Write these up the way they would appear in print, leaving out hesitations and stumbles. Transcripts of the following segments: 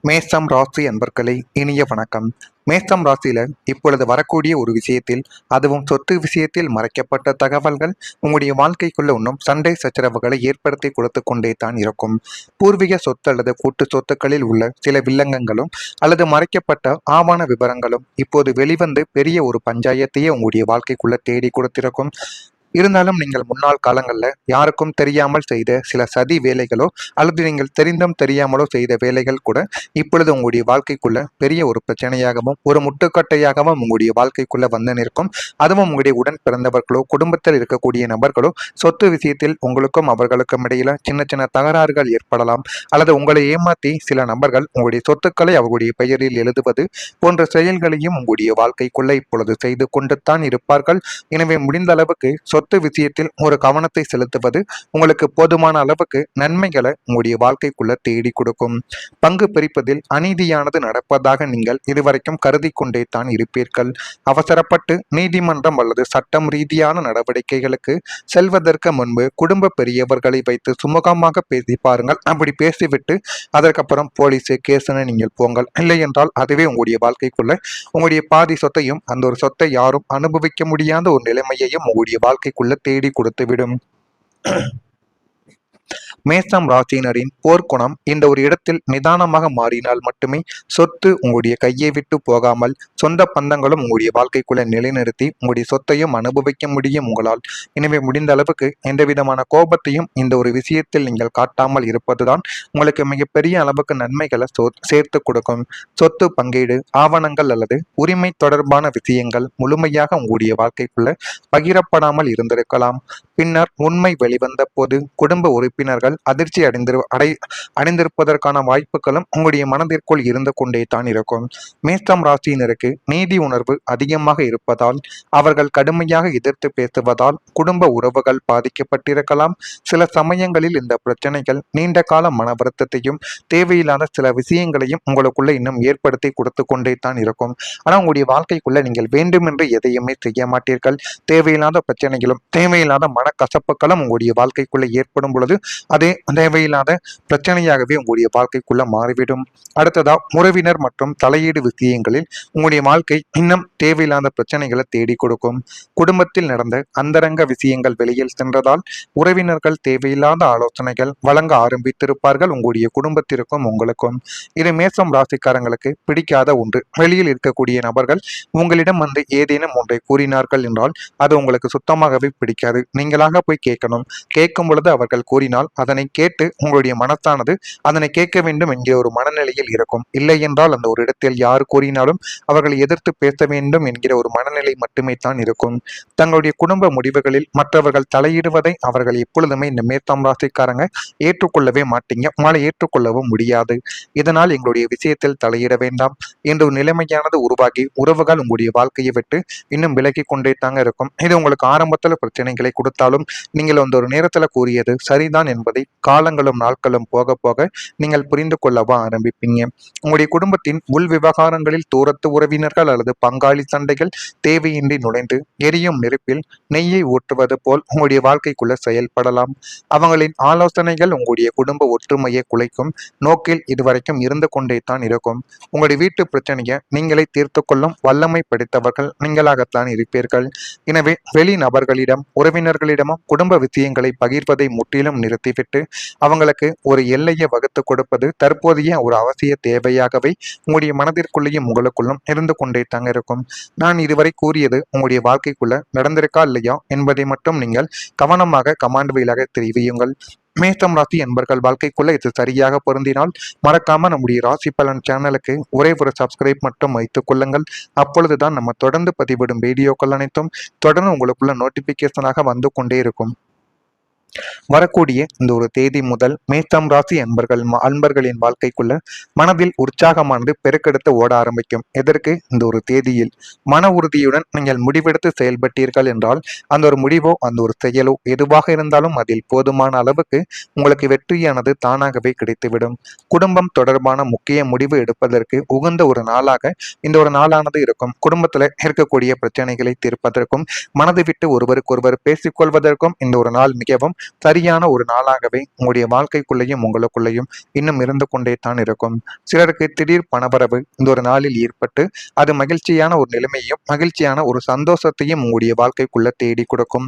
மேஷம் ராசி அன்பர்களே, இனிய வணக்கம். மேஷம் ராசியில இப்பொழுது வரக்கூடிய ஒரு விஷயத்தில், அதுவும் சொத்து விஷயத்தில் மறைக்கப்பட்ட தகவல்கள் உங்களுடைய வாழ்க்கைக்குள்ள இன்னும் சண்டை சச்சரவுகளை ஏற்படுத்தி கொடுத்து கொண்டே தான் இருக்கும். பூர்வீக சொத்து அல்லது கூட்டு சொத்துக்களில் உள்ள சில வில்லங்கங்களும் அல்லது மறைக்கப்பட்ட ஆவண விவரங்களும் இப்போது வெளிவந்து பெரிய ஒரு பஞ்சாயத்தையே உங்களுடைய வாழ்க்கைக்குள்ள தேடி கொடுத்திருக்கும். இருந்தாலும் நீங்கள் முன்னாள் காலங்களில் யாருக்கும் தெரியாமல் செய்த சில சதி வேலைகளோ அல்லது நீங்கள் தெரிந்தும் தெரியாமலோ செய்த வேலைகள் கூட இப்பொழுது உங்களுடைய வாழ்க்கைக்குள்ள பெரிய ஒரு பிரச்சனையாகவும் ஒரு முட்டுக்கட்டையாகவும் உங்களுடைய வாழ்க்கைக்குள்ள வந்து நிற்கும். அதுவும் உங்களுடைய உடன் பிறந்தவர்களோ குடும்பத்தில் இருக்கக்கூடிய நபர்களோ சொத்து விஷயத்தில் உங்களுக்கும் அவர்களுக்கும் இடையில சின்ன சின்ன தகராறுகள் ஏற்படலாம். அல்லது உங்களை ஏமாற்றி சில நபர்கள் உங்களுடைய சொத்துக்களை அவர்களுடைய பெயரில் எழுதுவது போன்ற செயல்களையும் உங்களுடைய வாழ்க்கைக்குள்ள இப்பொழுது செய்து கொண்டு தான் இருப்பார்கள். எனவே முடிந்த அளவுக்கு சொத்து விஷயத்தில் ஒரு கவனத்தை செலுத்துவது உங்களுக்கு போதுமான அளவுக்கு நன்மைகளை உங்களுடைய வாழ்க்கைக்குள்ள தேடி கொடுக்கும். பங்கு பிரிப்பதில் அநீதியானது நடப்பதாக நீங்கள் இதுவரைக்கும் கருதி கொண்டே தான் இருப்பீர்கள். அவசரப்பட்டு நீதிமன்றம் அல்லது சட்டம் ரீதியான நடவடிக்கைகளுக்கு செல்வதற்கு முன்பு குடும்ப பெரியவர்களை வைத்து சுமூகமாக பேசி பாருங்கள். அப்படி பேசிவிட்டு அதற்கப்புறம் போலீஸு கேஸ்ன்னு நீங்கள் போங்கள். இல்லை என்றால் அதுவே உங்களுடைய வாழ்க்கைக்குள்ள உங்களுடைய பாதி சொத்தையும் அந்த ஒரு சொத்தை யாரும் அனுபவிக்க முடியாத ஒரு நிலைமையையும் உங்களுடைய வாழ்க்கைக்குள்ள தேடி கொடுத்துவிடும். மேஷம் ராசியினரின் போர்க்குணம் இந்த ஒரு இடத்தில் நிதானமாக மாறினால் மட்டுமே சொத்து உங்களுடைய கையை விட்டு போகாமல் சொந்த பந்தங்களும் உங்களுடைய வாழ்க்கைக்குள்ள நிலைநிறுத்தி உங்களுடைய சொத்தையும் அனுபவிக்க முடியும் உங்களால். எனவே முடிந்த அளவுக்கு எந்த விதமான கோபத்தையும் இந்த ஒரு விஷயத்தில் நீங்கள் காட்டாமல் இருப்பதுதான் உங்களுக்கு மிகப்பெரிய அளவுக்கு நன்மைகளை சேர்த்து கொடுக்கும். சொத்து பங்கீடு ஆவணங்கள் அல்லது உரிமை தொடர்பான விஷயங்கள் முழுமையாக உங்களுடைய வாழ்க்கைக்குள்ள பகிரப்படாமல் இருந்திருக்கலாம். பின்னர் உண்மை வெளிவந்த போது குடும்ப உறுப்பினர்கள் அதிர்ச்சி அடைந்திருப்பதற்கான வாய்ப்புகளும் உங்களுடைய மனதிற்குள் இருந்து கொண்டே தான் இருக்கும். மேஷம் ராசியினருக்கு நீதி உணர்வு அதிகமாக இருப்பதால் அவர்கள் கடுமையாக எதிர்த்து பேசுவதால் குடும்ப உறவுகள் பாதிக்கப்பட்டிருக்கலாம். சில சமயங்களில் இந்த பிரச்சனைகள் நீண்ட கால மன வருத்தத்தையும் தேவையில்லாத சில விஷயங்களையும் உங்களுக்குள்ள இன்னும் ஏற்படுத்தி கொடுத்து கொண்டே தான் இருக்கும். ஆனால் உங்களுடைய வாழ்க்கைக்குள்ள நீங்கள் வேண்டுமென்று எதையுமே செய்ய மாட்டீர்கள். தேவையில்லாத பிரச்சனைகளும் தேவையில்லாத மனக்கசப்புகளும் உங்களுடைய வாழ்க்கைக்குள்ள ஏற்படும் பொழுது அதே தேவையில்லாத பிரச்சனையாகவே உங்களுடைய வாழ்க்கைக்குள்ள மாறிவிடும். அடுத்ததா உறவினர் மற்றும் தலையீடு விஷயங்களில் உங்களுடைய வாழ்க்கை இன்னும் தேவையில்லாத பிரச்சனைகளை தேடி கொடுக்கும். குடும்பத்தில் நடந்த அந்தரங்க விஷயங்கள் வெளியில் சென்றதால் உறவினர்கள் தேவையில்லாத ஆலோசனைகள் வழங்க ஆரம்பித்திருப்பார்கள் உங்களுடைய குடும்பத்திற்கும் உங்களுக்கும். இது மேஷம் ராசிக்காரங்களுக்கு பிடிக்காத ஒன்று. வெளியில் இருக்கக்கூடிய நபர்கள் உங்களிடம் வந்து ஏதேனும் ஒன்றை கூறினார்கள் என்றால் அது உங்களுக்கு சுத்தமாகவே பிடிக்காது. நீங்களாக போய் கேட்கணும். கேட்கும் பொழுது அவர்கள் கூறினால் அதனை கேட்டு உங்களுடைய மனத்தானது அதனை கேட்க வேண்டும் என்கிற ஒரு மனநிலையில் இருக்கும். இல்லை என்றால் அந்த ஒரு இடத்தில் யார் கூறினாலும் அவர்களை எதிர்த்து பேச வேண்டும் என்கிற ஒரு மனநிலை மட்டுமே தான் இருக்கும். தங்களுடைய குடும்ப முடிவுகளில் மற்றவர்கள் தலையிடுவதை அவர்கள் எப்பொழுதுமே இந்த மேஷம் ராசிக்காரங்க ஏற்றுக்கொள்ளவே மாட்டீங்க. உங்களால் ஏற்றுக்கொள்ளவும் முடியாது. இதனால் எங்களுடைய விஷயத்தில் தலையிட வேண்டாம் என்ற ஒரு நிலைமையானது உருவாகி உறவுகள் உங்களுடைய வாழ்க்கையை விட்டு இன்னும் விலகி கொண்டே தாங்க இருக்கும். இது உங்களுக்கு ஆரம்பத்தில் பிரச்சனைகளை கொடுத்தாலும் நீங்கள் அந்த ஒரு நேரத்தில் கூறியது சரிதான் என்பதை காலங்களும் நாட்களும் போக போக நீங்கள் புரிந்து கொள்ளவா ஆரம்பிப்பீங்க. உங்களுடைய குடும்பத்தின் உள் விவகாரங்களில் தூரத்து உறவினர்கள் அல்லது பங்காளி சண்டைகள் தேவையின்றி நுழைந்து எரியும் நெருப்பில் நெய்யை ஊற்றுவது போல் உங்களுடைய வாழ்க்கைக்குள்ள செயல்படலாம். அவங்களின் ஆலோசனைகள் உங்களுடைய குடும்ப ஒற்றுமையை குலைக்கும் நோக்கில் இதுவரைக்கும் இருந்து கொண்டே தான் இருக்கும். உங்களுடைய வீட்டு பிரச்சனையை நீங்களே தீர்த்து கொள்ளும் வல்லமை படைத்தவர்கள் நீங்களாகத்தான் இருப்பீர்கள். எனவே வெளி நபர்களிடம் உறவினர்களிடமும் குடும்ப விஷயங்களை பகிர்வதை முற்றிலும் நிறுத்திவிட்டு அவங்களுக்கு ஒரு எல்லையை வகுத்து கொடுப்பது தற்போதைய ஒரு அவசிய தேவையாகவே உங்களுடைய மனதிற்குள்ளேயும் உங்களுக்குள்ளும் இருந்து கொண்டே தாங்க இருக்கும். நான் இதுவரை கூறியது உங்களுடைய வாழ்க்கைக்குள்ள நடந்திருக்கா இல்லையா என்பதை மட்டும் நீங்கள் கவனமாக கமாண்ட் வாயிலாக தெரிவியுங்கள். மேஷம் ராசி என்பர்கள் வாழ்க்கைக்குள்ள இது சரியாக பொருந்தினால் மறக்காம நம்முடைய ராசி பலன் சேனலுக்கு ஒரே ஒரு சப்ஸ்கிரைப் மட்டும் வைத்துக் கொள்ளுங்கள். அப்பொழுதுதான் நம்ம தொடர்ந்து பதிவிடும் வீடியோக்கள் அனைத்தும் தொடர்ந்து உங்களுக்குள்ள நோட்டிபிகேஷனாக வந்து கொண்டே இருக்கும். வரக்கூடிய இந்த ஒரு தேதி முதல் மேஷம் ராசி அன்பர்களின் வாழ்க்கைக்குள்ள மனதில் உற்சாகமானது பெருக்கெடுத்து ஓட ஆரம்பிக்கும். எதற்கு? இந்த ஒரு தேதியில் மன உறுதியுடன் நீங்கள் முடிவெடுத்து செயல்பட்டீர்கள் என்றால் அந்த ஒரு முடிவோ அந்த ஒரு செயலோ எதுவாக இருந்தாலும் அதில் போதுமான அளவுக்கு உங்களுக்கு வெற்றியானது தானாகவே கிடைத்துவிடும். குடும்பம் தொடர்பான முக்கிய முடிவு எடுப்பதற்கு உகந்த ஒரு நாளாக இந்த ஒரு நாளானது இருக்கும். குடும்பத்தில் இருக்கக்கூடிய பிரச்சனைகளை தீர்ப்பதற்கும் மனதை விட்டு ஒருவருக்கொருவர் பேசிக்கொள்வதற்கும் இந்த ஒரு நாள் மிகவும் சரியான ஒரு நாளாகவே உங்களுடைய வாழ்க்கைக்குள்ளேயும் உங்களுக்குள்ளேயும் இன்னும் இருந்து கொண்டே தான் இருக்கும். சிலருக்கு திடீர் பணவரவு இந்த ஒரு நாளில் ஏற்பட்டு அது மகிழ்ச்சியான ஒரு நிலைமையும் மகிழ்ச்சியான ஒரு சந்தோஷத்தையும் உங்களுடைய வாழ்க்கைக்குள்ள தேடி கொடுக்கும்.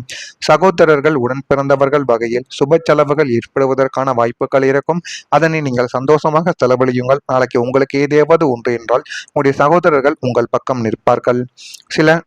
சகோதரர்கள் உடன் பிறந்தவர்கள் வகையில் சுப செலவுகள் ஏற்படுவதற்கான வாய்ப்புகள் இருக்கும். அதனை நீங்கள் சந்தோஷமாக செலவழியுங்கள். நாளைக்கு உங்களுக்கு ஏதாவது ஒன்று என்றால் உங்களுடைய சகோதரர்கள் உங்கள் பக்கம் நிற்பார்கள். சில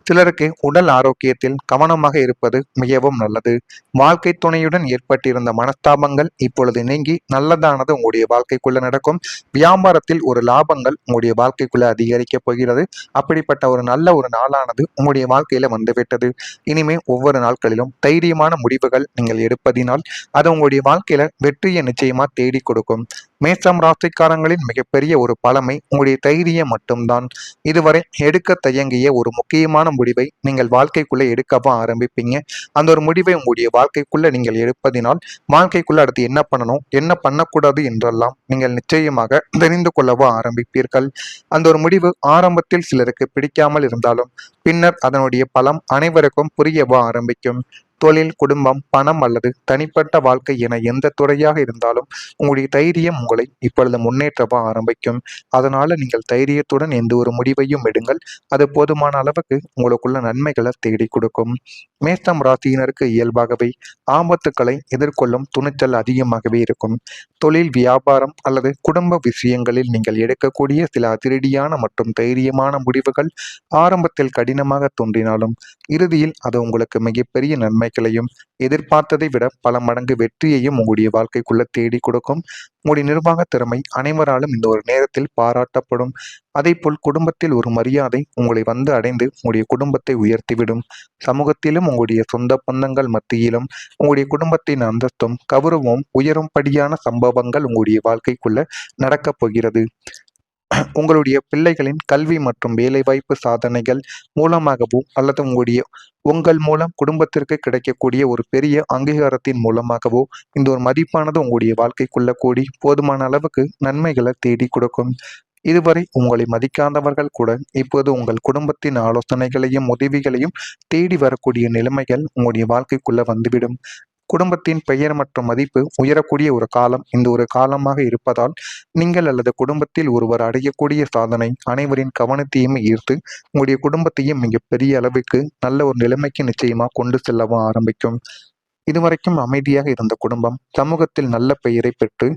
சிலருக்கு உடல் ஆரோக்கியத்தில் கவனமாக இருப்பது மிகவும் நல்லது. வாழ்க்கை துணையுடன் ஏற்பட்டிருந்த மனஸ்தாபங்கள் இப்பொழுது நீங்கி நல்லதானது உங்களுடைய வாழ்க்கைக்குள்ள நடக்கும். வியாபாரத்தில் ஒரு லாபங்கள் உங்களுடைய வாழ்க்கைக்குள்ள அதிகரிக்கப் போகிறது. அப்படிப்பட்ட ஒரு நல்ல ஒரு நாளானது உங்களுடைய வாழ்க்கையில வந்துவிட்டது. இனிமே ஒவ்வொரு நாட்களிலும் தைரியமான முடிவுகள் நீங்கள் எடுப்பதினால் அது உங்களுடைய வாழ்க்கையில வெற்றியை நிச்சயமா தேடி கொடுக்கும். மேசம் ராசிக்காரங்களின் மிகப்பெரிய ஒரு பழமை உங்களுடைய தைரியம் மட்டும்தான். இதுவரை எடுக்க தயங்கிய ஒரு முக்கியமான முடிவை நீங்கள் வாழ்க்கைக்குள்ள எடுக்கவும் ஆரம்பிப்பீங்க. அந்த ஒரு முடிவை உங்களுடைய வாழ்க்கைக்குள்ள நீங்கள் எடுப்பதினால் வாழ்க்கைக்குள்ள அடுத்து என்ன பண்ணணும் என்ன பண்ணக்கூடாது என்றெல்லாம் நீங்கள் நிச்சயமாக தெரிந்து கொள்ளவோ ஆரம்பிப்பீர்கள். அந்த ஒரு முடிவு ஆரம்பத்தில் சிலருக்கு பிடிக்காமல் இருந்தாலும் பின்னர் அதனுடைய பலம் அனைவருக்கும் புரியவோ ஆரம்பிக்கும். தொழில், குடும்பம், பணம் அல்லது தனிப்பட்ட வாழ்க்கை என எந்த துறையாக இருந்தாலும் உங்களுடைய தைரியம் உங்களை இப்பொழுது முன்னேற்றவா ஆரம்பிக்கும். அதனால நீங்கள் தைரியத்துடன் எந்த ஒரு முடிவையும் எடுங்கள். அது போதுமான அளவுக்கு உங்களுக்குள்ள நன்மைகளை தேடி கொடுக்கும். மேஷம் ராசியினருக்கு இயல்பாகவே ஆபத்துக்களை எதிர்கொள்ளும் துணிச்சல் அதிகமாகவே இருக்கும். தொழில், வியாபாரம் அல்லது குடும்ப விஷயங்களில் நீங்கள் எடுக்கக்கூடிய சில அதிரடியான மற்றும் தைரியமான முடிவுகள் ஆரம்பத்தில் கடினமாக தோன்றினாலும் இறுதியில் அது உங்களுக்கு மிகப்பெரிய நன்மைகளையும் எதிர்பார்த்ததை விட பல மடங்கு வெற்றியையும் உங்களுடைய வாழ்க்கைக்குள்ள தேடி கொடுக்கும். உங்களுடைய நிர்வாக திறமை அனைவராலும் இந்த ஒரு நேரத்தில் பாராட்டப்படும். அதேபோல் குடும்பத்தில் ஒரு மரியாதை உங்களை வந்து அடைந்து உங்களுடைய குடும்பத்தை உயர்த்திவிடும். சமூகத்திலும் உங்களுடைய சொந்த பந்தங்கள் மத்தியிலும் உங்களுடைய குடும்பத்தின் அந்தஸ்தும் கௌரவமும் உயரும்படியான சம்பவங்கள் உங்களுடைய வாழ்க்கைக்குள்ள நடக்கப் போகிறது. உங்களுடைய பிள்ளைகளின் கல்வி மற்றும் வேலைவாய்ப்பு சாதனைகள் மூலமாகவோ அல்லது உங்கள் மூலம் குடும்பத்திற்கு கிடைக்கக்கூடிய ஒரு பெரிய அங்கீகாரத்தின் மூலமாகவோ இந்த ஒரு மதிப்பானது உங்களுடைய வாழ்க்கைக்குள்ள கூடி போதுமான அளவுக்கு நன்மைகளை தேடி கொடுக்கும். இதுவரை உங்களை மதிக்காதவர்கள் கூட இப்போது உங்கள் குடும்பத்தின் ஆலோசனைகளையும் உதவிகளையும் தேடி வரக்கூடிய நிலைமைகள் உங்களுடைய வாழ்க்கைக்குள்ள வந்துவிடும். குடும்பத்தின் பெயர் மற்றும் மதிப்பு உயரக்கூடிய ஒரு காலம் இந்த ஒரு காலமாக இருப்பதால் நீங்கள் அல்லது குடும்பத்தில் ஒருவர் அடையக்கூடிய சாதனை அனைவரின் கவனத்தையும் ஈர்த்து உங்களுடைய குடும்பத்தையும் மிகப்பெரிய அளவுக்கு நல்ல ஒரு நிலைமைக்கு நிச்சயமா கொண்டு செல்லவும் ஆரம்பிக்கும். இதுவரைக்கும் அமைதியாக இருந்த குடும்பம் சமூகத்தில் நல்ல பெயரை பெற்று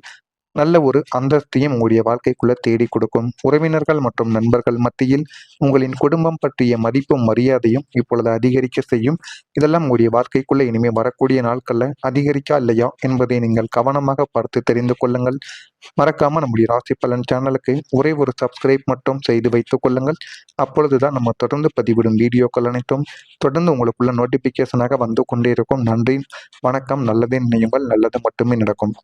நல்ல ஒரு அந்தஸ்தையும் உங்களுடைய வாழ்க்கைக்குள்ள தேடி கொடுக்கும். உறவினர்கள் மற்றும் நண்பர்கள் மத்தியில் உங்களின் குடும்பம் பற்றிய மதிப்பும் மரியாதையும் இப்பொழுது அதிகரிக்க செய்யும். இதெல்லாம் உங்களுடைய வாழ்க்கைக்குள்ள இனிமே வரக்கூடிய நாட்கள்ல அதிகரிக்கா இல்லையா என்பதை நீங்கள் கவனமாக பார்த்து தெரிந்து கொள்ளுங்கள். மறக்காம நம்முடைய ராசி பலன் சேனலுக்கு ஒரே ஒரு சப்ஸ்கிரைப் மட்டும் செய்து வைத்துக் கொள்ளுங்கள். அப்பொழுதுதான் நம்ம தொடர்ந்து பதிவிடும் வீடியோக்கள் அனைத்தும் தொடர்ந்து உங்களுக்குள்ள நோட்டிபிகேஷனாக வந்து கொண்டே இருக்கும். நன்றி, வணக்கம். நல்லதே நினையுங்கள், நல்லது மட்டுமே நடக்கும்.